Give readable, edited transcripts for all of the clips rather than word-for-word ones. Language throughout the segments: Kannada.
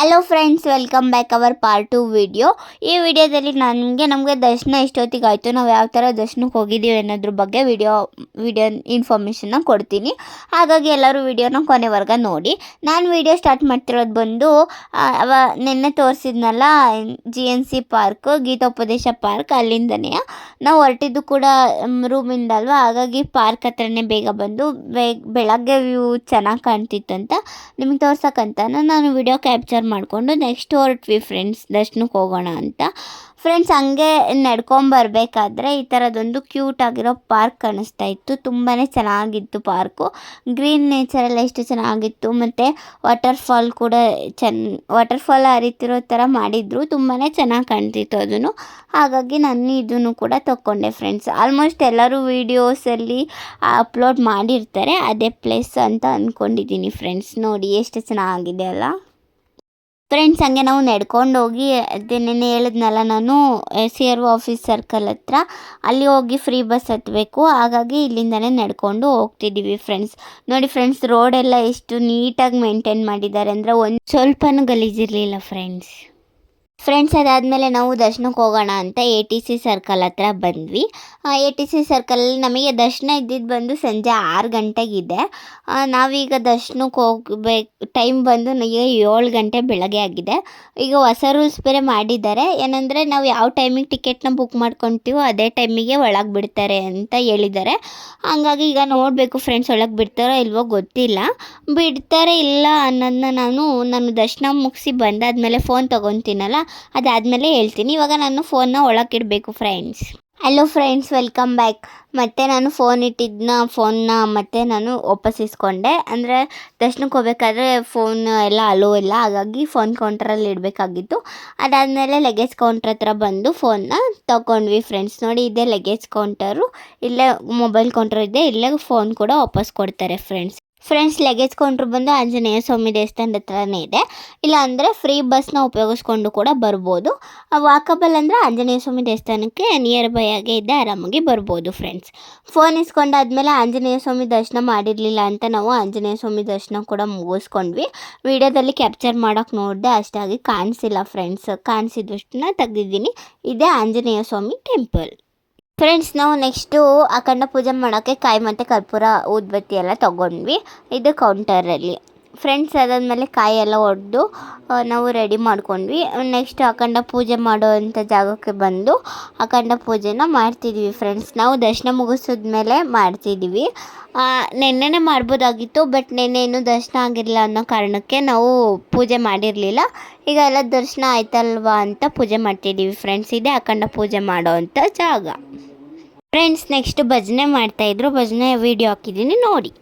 Hello friends, welcome back hour part 2 video. ಈ ವಿಡಿಯೋದಲ್ಲಿ ನಮಗೆ ದರ್ಶನ ಎಷ್ಟೊತ್ತಿಗೆ ಆಯಿತು, ನಾವು ಯಾವ ಥರ ದರ್ಶನಕ್ಕೆ ಹೋಗಿದ್ದೀವಿ ಅನ್ನೋದ್ರ ಬಗ್ಗೆ ವಿಡಿಯೋ ಇನ್ಫಾರ್ಮೇಷನ್ನ ಕೊಡ್ತೀನಿ. ಹಾಗಾಗಿ ಎಲ್ಲರೂ ವಿಡಿಯೋನ ಕೊನೆವರೆಗೆ ನೋಡಿ. ನಾನು ವಿಡಿಯೋ ಸ್ಟಾರ್ಟ್ ಮಾಡ್ತಿರೋದು ಬಂದು ನಿನ್ನೆ ತೋರಿಸಿದ್ನಲ್ಲ GNC ಪಾರ್ಕ್, ಗೀತೋಪದೇಶ ಪಾರ್ಕ್, ಅಲ್ಲಿಂದನೇ ನಾವು ಹೊರಟಿದ್ದು ಕೂಡ ರೂಮಿಂದ ಅಲ್ವಾ. ಹಾಗಾಗಿ ಪಾರ್ಕ್ ಹತ್ರನೇ ಬೇಗ ಬಂದು ಬೆಳಗ್ಗೆ ವ್ಯೂ ಚೆನ್ನಾಗಿ ಕಾಣ್ತಿತ್ತು ಅಂತ ನಿಮಗೆ ತೋರ್ಸಕ್ಕಂತ ನಾನು ವಿಡಿಯೋ ಕ್ಯಾಪ್ಚರ್ ಮಾಡಿಕೊಂಡು ನೆಕ್ಸ್ಟ್ ಹೊರಟ್ವಿ ಫ್ರೆಂಡ್ಸ್ ದರ್ಶನಕ್ಕೆ ಹೋಗೋಣ ಅಂತ. ಫ್ರೆಂಡ್ಸ್, ಹಂಗೆ ನಡ್ಕೊಂಬರ್ಬೇಕಾದ್ರೆ ಈ ಥರದೊಂದು ಕ್ಯೂಟ್ ಆಗಿರೋ ಪಾರ್ಕ್ ಕಾಣಿಸ್ತಾ ಇತ್ತು. ತುಂಬಾ ಚೆನ್ನಾಗಿತ್ತು ಪಾರ್ಕು. ಗ್ರೀನ್ ನೇಚರೆಲ್ಲ ಎಷ್ಟು ಚೆನ್ನಾಗಿತ್ತು, ಮತ್ತು ವಾಟರ್ಫಾಲ್ ಕೂಡ ವಾಟರ್ಫಾಲ್ ಹರಿತಿರೋ ಥರ ಮಾಡಿದ್ರು. ತುಂಬಾ ಚೆನ್ನಾಗಿ ಕಾಣ್ತಿತ್ತು ಅದನ್ನು. ಹಾಗಾಗಿ ನಾನು ಇದನ್ನು ಕೂಡ ತಗೊಂಡೆ ಫ್ರೆಂಡ್ಸ್. ಆಲ್ಮೋಸ್ಟ್ ಎಲ್ಲರೂ ವೀಡಿಯೋಸಲ್ಲಿ ಅಪ್ಲೋಡ್ ಮಾಡಿರ್ತಾರೆ, ಅದೇ ಪ್ಲೇಸ್ ಅಂತ ಅಂದ್ಕೊಂಡಿದ್ದೀನಿ ಫ್ರೆಂಡ್ಸ್. ನೋಡಿ ಎಷ್ಟು ಚೆನ್ನಾಗಿದೆ ಅಲ್ಲ ಫ್ರೆಂಡ್ಸ್. ಹಂಗೆ ನಾವು ನಡ್ಕೊಂಡು ಹೋಗಿ ಅದೇ ನೆನ್ನೆ ಹೇಳಿದ್ನಲ್ಲ ನಾನು CRO ಆಫೀಸ್ ಸರ್ಕಲ್ ಹತ್ರ, ಅಲ್ಲಿ ಹೋಗಿ ಫ್ರೀ ಬಸ್ ಹತ್ತಬೇಕು. ಹಾಗಾಗಿ ಇಲ್ಲಿಂದನೇ ನಡ್ಕೊಂಡು ಹೋಗ್ತಿದ್ದೀವಿ ಫ್ರೆಂಡ್ಸ್. ನೋಡಿ ಫ್ರೆಂಡ್ಸ್, ರೋಡೆಲ್ಲ ಎಷ್ಟು ನೀಟಾಗಿ ಮೇಂಟೈನ್ ಮಾಡಿದ್ದಾರೆ ಅಂದರೆ ಒಂದು ಸ್ವಲ್ಪನೂ ಗಲೀಜಿರಲಿಲ್ಲ ಫ್ರೆಂಡ್ಸ್. ಅದಾದಮೇಲೆ ನಾವು ದರ್ಶನಕ್ಕೆ ಹೋಗೋಣ ಅಂತ ATC ಸರ್ಕಲ್ ಹತ್ರ ಬಂದ್ವಿ. ATC ಸರ್ಕಲಲ್ಲಿ ನಮಗೆ ದರ್ಶನ ಇದ್ದಿದ್ದು ಬಂದು ಸಂಜೆ 6 ಗಂಟೆಗಿದೆ. ನಾವೀಗ ದರ್ಶನಕ್ಕೆ ಹೋಗ್ಬೇಕು, ಟೈಮ್ ಬಂದು ಈಗ 7 ಗಂಟೆ ಬೆಳಗ್ಗೆ ಆಗಿದೆ. ಈಗ ಹೊಸ ರೂಲ್ಸ್ ಬೇರೆ ಮಾಡಿದ್ದಾರೆ. ಏನಂದರೆ ನಾವು ಯಾವ ಟೈಮಿಗೆ ಟಿಕೆಟ್ನ ಬುಕ್ ಮಾಡ್ಕೊತೀವೋ ಅದೇ ಟೈಮಿಗೆ ಒಳಗೆ ಬಿಡ್ತಾರೆ ಅಂತ ಹೇಳಿದ್ದಾರೆ. ಹಂಗಾಗಿ ಈಗ ನೋಡಬೇಕು ಫ್ರೆಂಡ್ಸ್, ಒಳಗೆ ಬಿಡ್ತಾರೋ ಇಲ್ವೋ ಗೊತ್ತಿಲ್ಲ. ಬಿಡ್ತಾರೆ ಇಲ್ಲ ಅನ್ನೋದನ್ನ ನಾನು ದರ್ಶನ ಮುಗಿಸಿ ಬಂದಾದಮೇಲೆ ಫೋನ್ ತೊಗೊತೀನಲ್ಲ, ಅದಾದಮೇಲೆ ಹೇಳ್ತೀನಿ. ಇವಾಗ ನಾನು ಫೋನ್ನ ಒಳಗಿಡಬೇಕು friends. Hello friends, welcome back. ಮತ್ತು ನಾನು ಫೋನ್ನ ಮತ್ತೆ ನಾನು ವಾಪಸ್ ಇಸ್ಕೊಂಡೆ. ಅಂದರೆ ದರ್ಶನಕ್ಕೆ ಹೋಗ್ಬೇಕಾದ್ರೆ ಫೋನ್ ಎಲ್ಲ ಅಲೋ ಇಲ್ಲ, ಹಾಗಾಗಿ ಫೋನ್ ಕೌಂಟ್ರಲ್ಲಿ ಇಡಬೇಕಾಗಿತ್ತು. ಅದಾದಮೇಲೆ ಲಗೇಜ್ ಕೌಂಟ್ರ್ ಹತ್ರ ಬಂದು ಫೋನ್ನ ತೊಗೊಂಡ್ವಿ ಫ್ರೆಂಡ್ಸ್. ನೋಡಿ, ಇದೇ ಲಗೇಜ್ ಕೌಂಟರು, ಇಲ್ಲೇ ಮೊಬೈಲ್ ಕೌಂಟರ್ ಇದೆ, ಇಲ್ಲೇ ಫೋನ್ ಕೂಡ ವಾಪಸ್ ಕೊಡ್ತಾರೆ ಫ್ರೆಂಡ್ಸ್. ಲಗೇಜ್ ಕೌಂಟ್ರ್ ಬಂದು ಆಂಜನೇಯ ಸ್ವಾಮಿ ದೇವಸ್ಥಾನದ ಹತ್ರನೇ ಇದೆ. ಇಲ್ಲ ಅಂದರೆ ಫ್ರೀ ಬಸ್ನ ಉಪಯೋಗಿಸ್ಕೊಂಡು ಕೂಡ ಬರ್ಬೋದು. ವಾಕಬಲ್ ಅಂದರೆ ಆಂಜನೇಯ ಸ್ವಾಮಿ ದೇವಸ್ಥಾನಕ್ಕೆ ನಿಯರ್ ಬೈ ಆಗೇ ಇದೆ, ಆರಾಮಾಗಿ ಬರ್ಬೋದು ಫ್ರೆಂಡ್ಸ್. ಫೋನ್ ಇಸ್ಕೊಂಡಾದ್ಮೇಲೆ ಆಂಜನೇಯ ಸ್ವಾಮಿ ದರ್ಶನ ಮಾಡಿರಲಿಲ್ಲ ಅಂತ ನಾವು ಆಂಜನೇಯ ಸ್ವಾಮಿ ದರ್ಶನ ಕೂಡ ಮುಗಿಸ್ಕೊಂಡ್ವಿ. ವಿಡಿಯೋದಲ್ಲಿ ಕ್ಯಾಪ್ಚರ್ ಮಾಡೋಕ್ಕೆ ನೋಡಿದೆ, ಅಷ್ಟಾಗಿ ಕಾಣಿಸಿಲ್ಲ ಫ್ರೆಂಡ್ಸ್. ಕಾಣಿಸಿದಷ್ಟನ್ನ ತೆಗೆದಿದ್ದೀನಿ. ಇದೇ ಆಂಜನೇಯ ಸ್ವಾಮಿ ಟೆಂಪಲ್ ಫ್ರೆಂಡ್ಸ್. ನಾವು ನೆಕ್ಸ್ಟು ಅಖಂಡ ಪೂಜೆ ಮಾಡೋಕ್ಕೆ ಕಾಯಿ ಮತ್ತು ಕರ್ಪೂರ ಊದ್ಬತ್ತಿ ಎಲ್ಲ ತೊಗೊಂಡ್ವಿ ಇದು ಕೌಂಟರಲ್ಲಿ ಫ್ರೆಂಡ್ಸ್. ಅದಾದಮೇಲೆ ಕಾಯಿ ಎಲ್ಲ ಒಡೆದು ನಾವು ರೆಡಿ ಮಾಡ್ಕೊಂಡ್ವಿ. ನೆಕ್ಸ್ಟ್ ಅಖಂಡ ಪೂಜೆ ಮಾಡೋ ಅಂಥ ಜಾಗಕ್ಕೆ ಬಂದು ಅಖಂಡ ಪೂಜೆನ ಮಾಡ್ತಿದ್ವಿ ಫ್ರೆಂಡ್ಸ್. ನಾವು ದರ್ಶನ ಮುಗಿಸಿದ್ಮೇಲೆ ಮಾಡ್ತಿದ್ದೀವಿ. ನೆನ್ನೆನೇ ಮಾಡ್ಬೋದಾಗಿತ್ತು, ಬಟ್ ನೆನ್ನೆ ಇನ್ನೂ ದರ್ಶನ ಆಗಿರಲಿಲ್ಲ ಅನ್ನೋ ಕಾರಣಕ್ಕೆ ನಾವು ಪೂಜೆ ಮಾಡಿರಲಿಲ್ಲ. ಈಗ ಎಲ್ಲ ದರ್ಶನ ಆಯ್ತಲ್ವಾ ಅಂತ ಪೂಜೆ ಮಾಡ್ತಿದ್ದೀವಿ ಫ್ರೆಂಡ್ಸ್. ಇದೇ ಅಖಂಡ ಪೂಜೆ ಮಾಡೋ ಅಂಥ ಜಾಗ ಫ್ರೆಂಡ್ಸ್. ನೆಕ್ಸ್ಟ್ ಭಜನೆ ಮಾಡ್ತಾಯಿದ್ರು, ಭಜನೆ ವಿಡಿಯೋ ಹಾಕಿದ್ದೀನಿ ನೋಡಿ.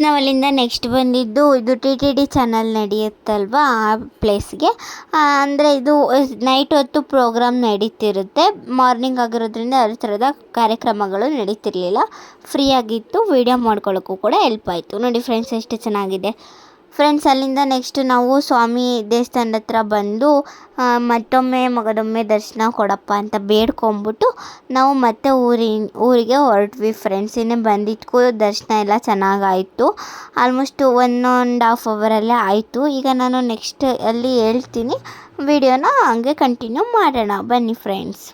ನಾವು ಅಲ್ಲಿಂದ ನೆಕ್ಸ್ಟ್ ಬಂದಿದ್ದು ಇದು TTD ಚಾನಲ್ ನಡೆಯುತ್ತಲ್ವ, ಆ ಪ್ಲೇಸ್ಗೆ. ಅಂದರೆ ಇದು ನೈಟ್ ಹೊತ್ತು ಪ್ರೋಗ್ರಾಮ್ ನಡೀತಿರುತ್ತೆ. ಮಾರ್ನಿಂಗ್ ಆಗಿರೋದ್ರಿಂದ ಅದ್ರ ಥರದ ಕಾರ್ಯಕ್ರಮಗಳು ನಡೀತಿರಲಿಲ್ಲ, ಫ್ರೀ ಆಗಿತ್ತು. ವೀಡಿಯೋ ಮಾಡ್ಕೊಳ್ಳೋಕ್ಕೂ ಕೂಡ ಹೆಲ್ಪ್ ಆಯಿತು. ನೋಡಿ ಫ್ರೆಂಡ್ಸ್, ಎಷ್ಟು ಚೆನ್ನಾಗಿದೆ ಫ್ರೆಂಡ್ಸ್. ಅಲ್ಲಿಂದ ನೆಕ್ಸ್ಟ್ ನಾವು ಸ್ವಾಮಿ ದೇವಸ್ಥಾನದ ಹತ್ರ ಬಂದು ಮತ್ತೊಮ್ಮೆ ಮಗದೊಮ್ಮೆ ದರ್ಶನ ಕೊಡಪ್ಪ ಅಂತ ಬೇಡ್ಕೊಂಬಿಟ್ಟು ನಾವು ಮತ್ತೆ ಊರಿಗೆ ಹೊರಟ್ವಿ ಫ್ರೆಂಡ್ಸ್. ಇನ್ನೇ ಬಂದಿದ್ದಕ್ಕೂ ದರ್ಶನ ಎಲ್ಲ ಚೆನ್ನಾಗಾಯಿತು. ಆಲ್ಮೋಸ್ಟ್ 1.5 ಅವರಲ್ಲೇ ಆಯಿತು. ಈಗ ನಾನು ನೆಕ್ಸ್ಟ್ ಅಲ್ಲಿ ಹೇಳ್ತೀನಿ, ವಿಡಿಯೋನ ಹಂಗೆ ಕಂಟಿನ್ಯೂ ಮಾಡೋಣ ಬನ್ನಿ ಫ್ರೆಂಡ್ಸ್.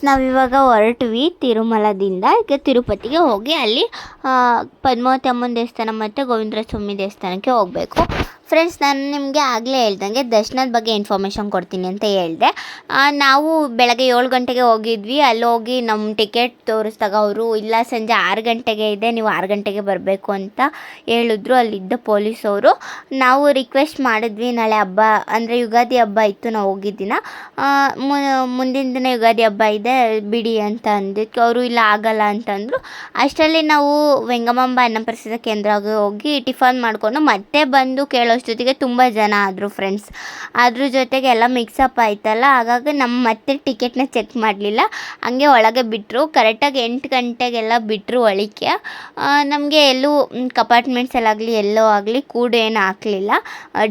ನಾವಿವಾಗ ಹೊರಟ್ವಿ ತಿರುಮಲದಿಂದ. ಈಗ ತಿರುಪತಿಗೆ ಹೋಗಿ ಅಲ್ಲಿ ಪದ್ಮಾವತಿ ಅಮ್ಮನ ದೇವಸ್ಥಾನ ಮತ್ತು ಗೋವಿಂದರಾಜ ಸ್ವಾಮಿ ದೇವಸ್ಥಾನಕ್ಕೆ ಹೋಗಬೇಕು ಫ್ರೆಂಡ್ಸ್. ನಾನು ನಿಮಗೆ ಆಗಲೇ ಹೇಳ್ದಂಗೆ ದರ್ಶನದ ಬಗ್ಗೆ ಇನ್ಫಾರ್ಮೇಷನ್ ಕೊಡ್ತೀನಿ ಅಂತ ಹೇಳಿದೆ. ನಾವು ಬೆಳಗ್ಗೆ 7 ಗಂಟೆಗೆ ಹೋಗಿದ್ವಿ. ಅಲ್ಲಿ ಹೋಗಿ ನಮ್ಮ ಟಿಕೆಟ್ ತೋರಿಸಿದಾಗ ಅವರು ಇಲ್ಲ ಸಂಜೆ 6 ಗಂಟೆಗೆ ಇದೆ, ನೀವು 6 ಗಂಟೆಗೆ ಬರಬೇಕು ಅಂತ ಹೇಳಿದ್ರು ಅಲ್ಲಿದ್ದ ಪೊಲೀಸವರು. ನಾವು ರಿಕ್ವೆಸ್ಟ್ ಮಾಡಿದ್ವಿ, ನಾಳೆ ಹಬ್ಬ ಅಂದರೆ ಯುಗಾದಿ ಹಬ್ಬ ಇತ್ತು, ನಾವು ಹೋಗಿದ್ದಿನ ಮುಂದಿನ ದಿನ ಯುಗಾದಿ ಹಬ್ಬ ಇದೆ ಬಿಡಿ ಅಂತ ಅಂದಿದ್ದಕ್ಕೆ ಅವರು ಇಲ್ಲ ಆಗಲ್ಲ ಅಂತಂದರು. ಅಷ್ಟರಲ್ಲಿ ನಾವು ವೆಂಗಮಾಂಬ ಅನ್ನಪ್ರಸಾದ ಕೇಂದ್ರಕ್ಕೆ ಹೋಗಿ ಟಿಫನ್ ಮಾಡಿಕೊಂಡು ಮತ್ತೆ ಬಂದು ಕೇಳೋ ಅಷ್ಟೊತ್ತಿಗೆ ತುಂಬ ಜನ ಆದರು ಫ್ರೆಂಡ್ಸ್. ಅದ್ರ ಜೊತೆಗೆ ಎಲ್ಲ ಮಿಕ್ಸಪ್ ಆಯ್ತಲ್ಲ, ಹಾಗಾಗಿ ನಮ್ಮ ಮತ್ತೆ ಟಿಕೆಟ್ನ ಚೆಕ್ ಮಾಡಲಿಲ್ಲ, ಹಂಗೆ ಒಳಗೆ ಬಿಟ್ಟರು. ಕರೆಕ್ಟಾಗಿ 8 ಗಂಟೆಗೆಲ್ಲ ಬಿಟ್ಟರು ಒಳಕ್ಕೆ. ನಮಗೆ ಎಲ್ಲೂ ಕಂಪಾರ್ಟ್ಮೆಂಟ್ಸಲ್ಲಾಗಲಿ ಎಲ್ಲೋ ಆಗಲಿ ಕೂಡು ಏನು ಹಾಕಲಿಲ್ಲ,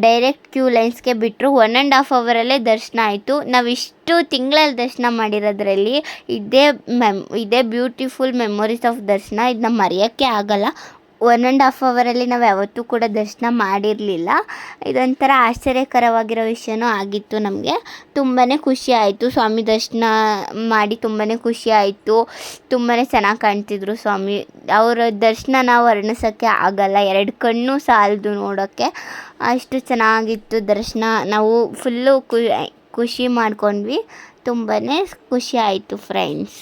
ಡೈರೆಕ್ಟ್ ಕ್ಯೂ ಲೈನ್ಸ್ಗೆ ಬಿಟ್ಟರು. 1.5 ಅವರಲ್ಲೇ ದರ್ಶನ ಆಯಿತು. ನಾವಿಷ್ಟು ತಿಂಗಳಲ್ಲಿ ದರ್ಶನ ಮಾಡಿರೋದ್ರಲ್ಲಿ ಇದೇ ಬ್ಯೂಟಿಫುಲ್ ಮೆಮೊರೀಸ್ ಆಫ್ ದರ್ಶನ. ಇದನ್ನ ಮರೆಯೋಕ್ಕೆ ಆಗಲ್ಲ. 1.5 ಅವರಲ್ಲಿ ನಾವು ಯಾವತ್ತೂ ಕೂಡ ದರ್ಶನ ಮಾಡಿರಲಿಲ್ಲ. ಇದೊಂಥರ ಆಶ್ಚರ್ಯಕರವಾಗಿರೋ ವಿಷಯನೂ ಆಗಿತ್ತು. ನಮಗೆ ತುಂಬಾ ಖುಷಿ ಆಯಿತು. ಸ್ವಾಮಿ ದರ್ಶನ ಮಾಡಿ ತುಂಬಾ ಖುಷಿ ಆಯಿತು. ತುಂಬಾ ಚೆನ್ನಾಗಿ ಕಾಣ್ತಿದ್ರು ಸ್ವಾಮಿ. ಅವರ ದರ್ಶನ ವರ್ಣಿಸೋಕ್ಕೆ ಆಗಲ್ಲ, 2 ಕಣ್ಣು ಸಾಲದು ನೋಡೋಕ್ಕೆ, ಅಷ್ಟು ಚೆನ್ನಾಗಿತ್ತು ದರ್ಶನ. ನಾವು ಫುಲ್ಲು ಖುಷಿ ಮಾಡ್ಕೊಂಡ್ವಿ. ತುಂಬಾ ಖುಷಿ ಆಯಿತು ಫ್ರೆಂಡ್ಸ್.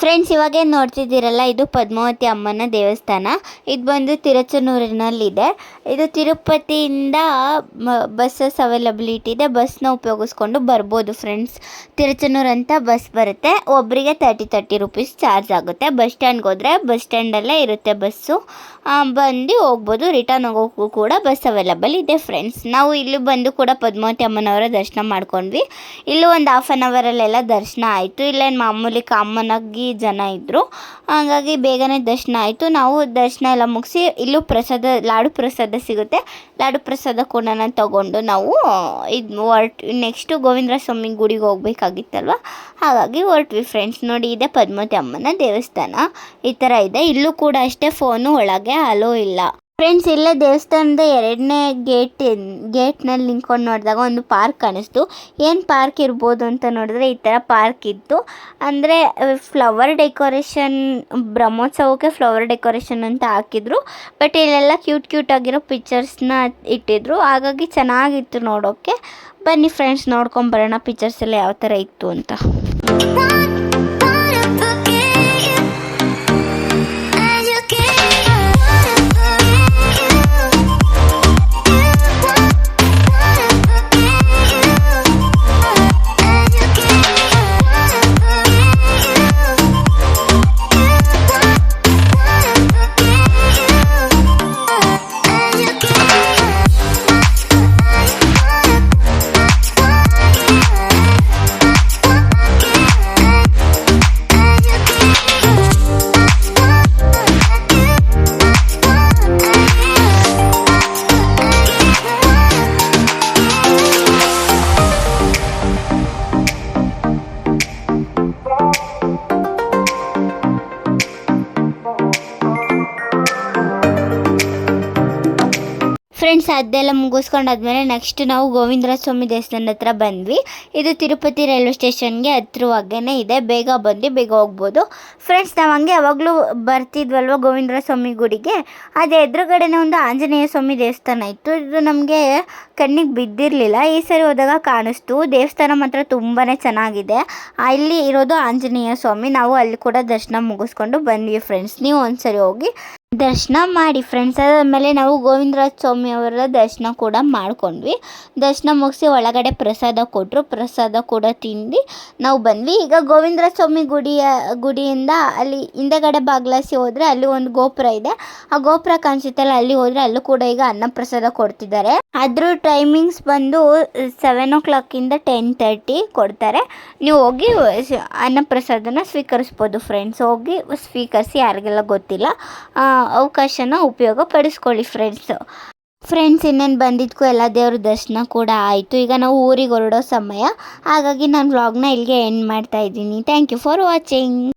ಫ್ರೆಂಡ್ಸ್, ಇವಾಗೇ ನೋಡ್ತಿದ್ದೀರಲ್ಲ, ಇದು ಪದ್ಮಾವತಿ ಅಮ್ಮನ ದೇವಸ್ಥಾನ. ಇದು ಬಂದು ತಿರುಚನೂರಿನಲ್ಲಿದೆ. ಇದು ತಿರುಪತಿಯಿಂದ ಬಸ್ಸಸ್ ಅವೈಲಬಿಲಿಟಿ ಇದೆ. ಬಸ್ನ ಉಪಯೋಗಿಸ್ಕೊಂಡು ಬರ್ಬೋದು ಫ್ರೆಂಡ್ಸ್. ತಿರುಚನೂರು ಅಂತ ಬಸ್ ಬರುತ್ತೆ. ಒಬ್ಬರಿಗೆ 30 ರೂಪೀಸ್ ಚಾರ್ಜ್ ಆಗುತ್ತೆ. ಬಸ್ ಸ್ಟ್ಯಾಂಡ್ಗೆ ಹೋದರೆ ಬಸ್ ಸ್ಟ್ಯಾಂಡಲ್ಲೇ ಇರುತ್ತೆ ಬಸ್ಸು, ಬಂದು ಹೋಗ್ಬೋದು. ರಿಟರ್ನ್ ಹೋಗೋಕ್ಕೂ ಕೂಡ ಬಸ್ ಅವೈಲಬಲ್ ಇದೆ ಫ್ರೆಂಡ್ಸ್. ನಾವು ಇಲ್ಲಿ ಬಂದು ಕೂಡ ಪದ್ಮಾವತಿ ಅಮ್ಮನವರ ದರ್ಶನ ಮಾಡ್ಕೊಂಡ್ವಿ. ಇಲ್ಲೂ ಒಂದು 1/2 ಅವರಲ್ಲೆಲ್ಲ ದರ್ಶನ ಆಯಿತು. ಇಲ್ಲೇನು ಮಾಮೂಲಿ ಕಾಮನಾಗಿ ಜನ ಇದ್ದರು, ಹಾಗಾಗಿ ಬೇಗನೆ ದರ್ಶನ ಆಯಿತು. ನಾವು ದರ್ಶನ ಎಲ್ಲ ಮುಗಿಸಿ ಇಲ್ಲೂ ಲಾಡು ಪ್ರಸಾದ ಸಿಗುತ್ತೆ. ಲಾಡು ಪ್ರಸಾದ ಕೂಡ ತಗೊಂಡು ನಾವು ನೆಕ್ಸ್ಟು ಗೋವಿಂದರಾಜ ಸ್ವಾಮಿ ಗುಡಿಗೆ ಹೋಗ್ಬೇಕಾಗಿತ್ತಲ್ವ, ಹಾಗಾಗಿ ಹೊರಟ್ವಿ ಫ್ರೆಂಡ್ಸ್. ನೋಡಿ, ಇದೆ ಪದ್ಮಾವತಿ ಅಮ್ಮನ ದೇವಸ್ಥಾನ. ಈ ಥರ ಇದೆ. ಇಲ್ಲೂ ಕೂಡ ಅಷ್ಟೇ, ಫೋನು ಒಳಗೆ ಅಲೋ ಇಲ್ಲ ಫ್ರೆಂಡ್ಸ್. ಇಲ್ಲೇ ದೇವಸ್ಥಾನದ 2ನೇ ಗೇಟ್ನಲ್ಲಿ ನಿಂತ್ಕೊಂಡು ನೋಡಿದಾಗ ಒಂದು ಪಾರ್ಕ್ ಕಾಣಿಸ್ತು. ಏನು ಪಾರ್ಕ್ ಇರ್ಬೋದು ಅಂತ ನೋಡಿದ್ರೆ ಈ ಥರ ಪಾರ್ಕ್ ಇತ್ತು. ಅಂದರೆ ಫ್ಲವರ್ ಡೆಕೋರೇಷನ್, ಬ್ರಹ್ಮೋತ್ಸವಕ್ಕೆ ಫ್ಲವರ್ ಡೆಕೋರೇಷನ್ ಅಂತ ಹಾಕಿದ್ರು. ಬಟ್ ಇಲ್ಲೆಲ್ಲ ಕ್ಯೂಟ್ ಆಗಿರೋ ಪಿಕ್ಚರ್ಸ್ನ ಇಟ್ಟಿದ್ರು, ಹಾಗಾಗಿ ಚೆನ್ನಾಗಿತ್ತು ನೋಡೋಕ್ಕೆ. ಬನ್ನಿ ಫ್ರೆಂಡ್ಸ್, ನೋಡ್ಕೊಂಬರೋಣ ಪಿಕ್ಚರ್ಸ್ ಎಲ್ಲ ಯಾವ ಥರ ಇತ್ತು ಅಂತ. ಫ್ರೆಂಡ್ಸ್, ಅದೆಲ್ಲ ಮುಗಿಸ್ಕೊಂಡಾದ್ಮೇಲೆ ನೆಕ್ಸ್ಟ್ ನಾವು ಗೋವಿಂದರಾಜ ಸ್ವಾಮಿ ದೇವಸ್ಥಾನದ ಹತ್ರ ಬಂದ್ವಿ. ಇದು ತಿರುಪತಿ ರೈಲ್ವೆ ಸ್ಟೇಷನ್ಗೆ ಹತ್ರವಾಗೇ ಇದೆ. ಬೇಗ ಬಂದು ಬೇಗ ಹೋಗ್ಬೋದು ಫ್ರೆಂಡ್ಸ್. ನಾವು ಹಂಗೆ ಯಾವಾಗಲೂ ಬರ್ತಿದ್ವಲ್ವ ಗೋವಿಂದರಾಜ ಸ್ವಾಮಿ ಗುಡಿಗೆ, ಅದು ಎದುರುಗಡೆನೇ ಒಂದು ಆಂಜನೇಯ ಸ್ವಾಮಿ ದೇವಸ್ಥಾನ ಇತ್ತು. ಇದು ನಮಗೆ ಕಣ್ಣಿಗೆ ಬಿದ್ದಿರಲಿಲ್ಲ, ಈ ಸರಿ ಹೋದಾಗ ಕಾಣಿಸ್ತು. ದೇವಸ್ಥಾನ ಮಾತ್ರ ತುಂಬಾ ಚೆನ್ನಾಗಿದೆ. ಇಲ್ಲಿ ಇರೋದು ಆಂಜನೇಯ ಸ್ವಾಮಿ. ನಾವು ಅಲ್ಲಿ ಕೂಡ ದರ್ಶನ ಮುಗಿಸ್ಕೊಂಡು ಬಂದ್ವಿ ಫ್ರೆಂಡ್ಸ್. ನೀವು ಒಂದ್ಸರಿ ಹೋಗಿ ದರ್ಶನ ಮಾಡಿ ಫ್ರೆಂಡ್ಸ್. ಅದಾದಮೇಲೆ ನಾವು ಗೋವಿಂದರಾಜ ಸ್ವಾಮಿ ಅವರ ದರ್ಶನ ಕೂಡ ಮಾಡ್ಕೊಂಡ್ವಿ. ದರ್ಶನ ಮುಗಿಸಿ ಒಳಗಡೆ ಪ್ರಸಾದ ಕೊಟ್ಟರು, ಪ್ರಸಾದ ಕೂಡ ತಿಂದು ನಾವು ಬಂದ್ವಿ. ಈಗ ಗೋವಿಂದರಾಜ ಸ್ವಾಮಿ ಗುಡಿಯಿಂದ ಅಲ್ಲಿ ಹಿಂದೆಗಡೆ ಬಾಗ್ಲಾಸಿ ಹೋದರೆ ಅಲ್ಲಿ ಒಂದು ಗೋಪುರ ಇದೆ. ಆ ಗೋಪುರ ಕಾಣಿಸುತ್ತಲ್ಲ, ಅಲ್ಲಿ ಹೋದರೆ ಅಲ್ಲೂ ಕೂಡ ಈಗ ಅನ್ನ ಪ್ರಸಾದ ಕೊಡ್ತಿದ್ದಾರೆ. ಅದ್ರ ಟೈಮಿಂಗ್ಸ್ ಬಂದು 7 o'clock 10:30 ಕೊಡ್ತಾರೆ. ನೀವು ಹೋಗಿ ಅನ್ನಪ್ರಸಾದನ ಸ್ವೀಕರಿಸ್ಬೋದು ಫ್ರೆಂಡ್ಸ್. ಹೋಗಿ ಸ್ವೀಕರಿಸಿ, ಯಾರಿಗೆಲ್ಲ ಗೊತ್ತಿಲ್ಲ ಅವಕಾಶನ ಉಪಯೋಗ ಪಡಿಸ್ಕೊಳ್ಳಿ ಫ್ರೆಂಡ್ಸ್. ಇನ್ನೇನು ಬಂದಿದ್ದಕ್ಕೂ ಎಲ್ಲ ದೇವ್ರ ದರ್ಶನ ಕೂಡ ಆಯಿತು. ಈಗ ನಾವು ಊರಿಗೆ ಹೊರಡೋ ಸಮಯ, ಹಾಗಾಗಿ ನಾನು ವ್ಲಾಗ್ನ ಇಲ್ಲಿಗೆ ಎಂಡ್ ಮಾಡ್ತಾ ಇದ್ದೀನಿ. Thank you for watching.